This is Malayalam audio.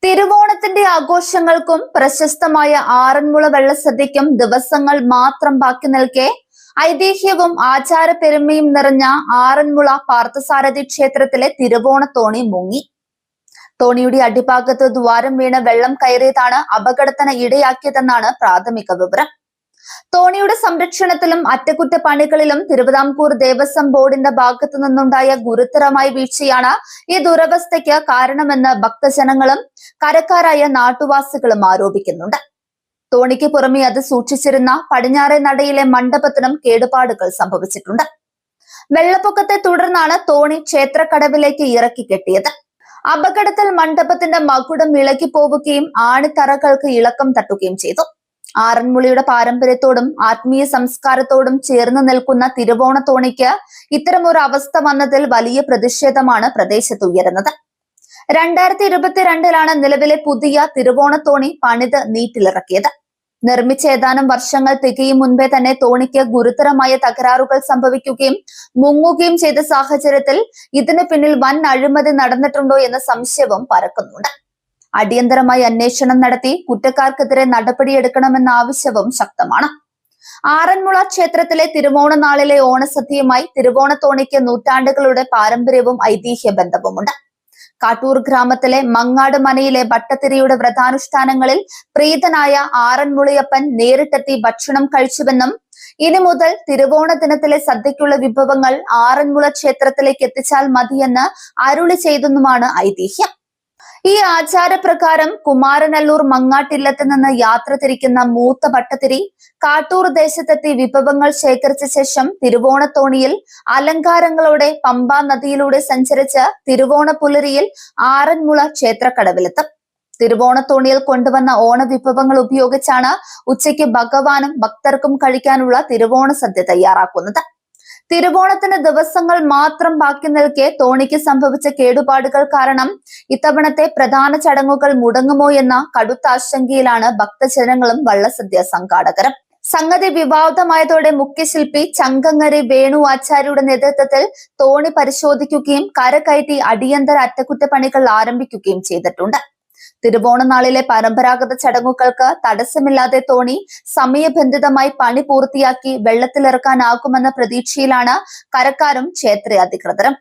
തിരുവോണത്തിന്റെ ആഘോഷങ്ങൾക്കും പ്രശസ്തമായ ആറന്മുള വെള്ളസദ്യക്കും ദിവസങ്ങൾ മാത്രം ബാക്കി നിൽക്കെ ഐതിഹ്യവും ആചാരപ്പെരുമയും നിറഞ്ഞ ആറന്മുള പാർത്ഥസാരഥി ക്ഷേത്രത്തിലെ തിരുവോണത്തോണി മുങ്ങി. തോണിയുടെ അടിഭാഗത്ത് ദ്വാരം വീണ് വെള്ളം കയറിയതാണ് അപകടത്തിന് ഇടയാക്കിയതെന്നാണ് പ്രാഥമിക വിവരം. തോണിയുടെ സംരക്ഷണത്തിലും അറ്റകുറ്റപ്പണികളിലും തിരുവിതാംകൂർ ദേവസ്വം ബോർഡിന്റെ ഭാഗത്തു നിന്നുണ്ടായ ഗുരുതരമായ വീഴ്ചയാണ് ഈ ദുരവസ്ഥയ്ക്ക് കാരണമെന്ന് ഭക്തജനങ്ങളും കരക്കാരായ നാട്ടുവാസികളും ആരോപിക്കുന്നുണ്ട്. തോണിക്ക് പുറമെ അത് സൂക്ഷിച്ചിരുന്ന പടിഞ്ഞാറേ നടയിലെ മണ്ഡപത്തിനും കേടുപാടുകൾ സംഭവിച്ചിട്ടുണ്ട്. വെള്ളപ്പൊക്കത്തെ തുടർന്നാണ് തോണി ക്ഷേത്രക്കടവിലേക്ക് ഇറക്കി കെട്ടിയത്. അപകടത്തിൽ മണ്ഡപത്തിന്റെ മകുടം ഇളകിപ്പോവുകയും ആണിത്തറകൾക്ക് ഇളക്കം തട്ടുകയും ചെയ്തു. ആറന്മുളയുടെ പാരമ്പര്യത്തോടും ആത്മീയ സംസ്കാരത്തോടും ചേർന്ന് നിൽക്കുന്ന തിരുവോണത്തോണിക്ക് ഇത്തരമൊരു അവസ്ഥ വന്നതിൽ വലിയ പ്രതിഷേധമാണ് പ്രദേശത്ത് ഉയരുന്നത്. 2022 നിലവിലെ പുതിയ തിരുവോണത്തോണി പണിത് നീറ്റിലിറക്കിയത്. നിർമ്മിച്ച ഏതാനും വർഷങ്ങൾ തികയും മുൻപേ തന്നെ തോണിക്ക് ഗുരുതരമായ തകരാറുകൾ സംഭവിക്കുകയും മുങ്ങുകയും ചെയ്ത സാഹചര്യത്തിൽ ഇതിന് പിന്നിൽ വൻ അഴിമതി നടന്നിട്ടുണ്ടോ എന്ന സംശയവും പരക്കുന്നുണ്ട്. അടിയന്തരമായി അന്വേഷണം നടത്തി കുറ്റക്കാർക്കെതിരെ നടപടിയെടുക്കണമെന്ന ആവശ്യവും ശക്തമാണ്. ആറന്മുള ക്ഷേത്രത്തിലെ തിരുവോണ നാളിലെ ഓണസദ്യയുമായി തിരുവോണത്തോണിക്ക് നൂറ്റാണ്ടുകളുടെ പാരമ്പര്യവും ഐതിഹ്യ ബന്ധവുമുണ്ട്. കാട്ടൂർ ഗ്രാമത്തിലെ മങ്ങാട് മനയിലെ ഭട്ടത്തിരിയുടെ വ്രതാനുഷ്ഠാനങ്ങളിൽ പ്രീതനായ ആറന്മുളയപ്പൻ നേരിട്ടെത്തി ഭക്ഷണം കഴിച്ചുവെന്നും ഇനി മുതൽ തിരുവോണ ദിനത്തിലെ സദ്യക്കുള്ള വിഭവങ്ങൾ ആറന്മുള ക്ഷേത്രത്തിലേക്ക് എത്തിച്ചാൽ മതിയെന്ന് അരുളി ചെയ്തെന്നുമാണ് ഐതിഹ്യം. ഈ ആചാരപ്രകാരം കുമാരനല്ലൂർ മങ്ങാട്ടില്ലത്ത് നിന്ന് യാത്ര തിരിക്കുന്ന മൂത്ത ഭട്ടത്തിരി കാട്ടൂർ ദേശത്തെത്തി വിഭവങ്ങൾ ശേഖരിച്ച ശേഷം തിരുവോണത്തോണിയിൽ അലങ്കാരങ്ങളോടെ പമ്പാ നദിയിലൂടെ സഞ്ചരിച്ച് തിരുവോണ പുലരിയിൽ ആറന്മുള ക്ഷേത്രക്കടവിലെത്തും. തിരുവോണത്തോണിയിൽ കൊണ്ടുവന്ന ഓണവിഭവങ്ങൾ ഉപയോഗിച്ചാണ് ഉച്ചയ്ക്ക് ഭഗവാനും ഭക്തർക്കും കഴിക്കാനുള്ള തിരുവോണ സദ്യ തയ്യാറാക്കുന്നത്. തിരുവോണത്തിന് ദിവസങ്ങൾ മാത്രം ബാക്കി നിൽക്കെ തോണിക്ക് സംഭവിച്ച കേടുപാടുകൾ കാരണം ഇത്തവണത്തെ പ്രധാന ചടങ്ങുകൾ മുടങ്ങുമോ എന്ന കടുത്ത ആശങ്കയിലാണ് ഭക്തജനങ്ങളും വള്ളസദ്യ സംഘാടകരും. സംഗതി വിവാദമായതോടെ മുഖ്യശില്പി ചങ്കങ്ങരി വേണു ആചാര്യയുടെ നേതൃത്വത്തിൽ തോണി പരിശോധിക്കുകയും കരകയറ്റി അടിയന്തര അറ്റകുറ്റപ്പണികൾ ആരംഭിക്കുകയും ചെയ്തിട്ടുണ്ട്. തിരുവോണ നാളിലെ പരമ്പരാഗത ചടങ്ങുകൾക്ക് തടസ്സമില്ലാതെ തോണി സമയബന്ധിതമായി പണി പൂർത്തിയാക്കി വെള്ളത്തിലിറക്കാനാകുമെന്ന പ്രതീക്ഷയിലാണ് കരക്കാരും ക്ഷേത്ര അധികൃതരും.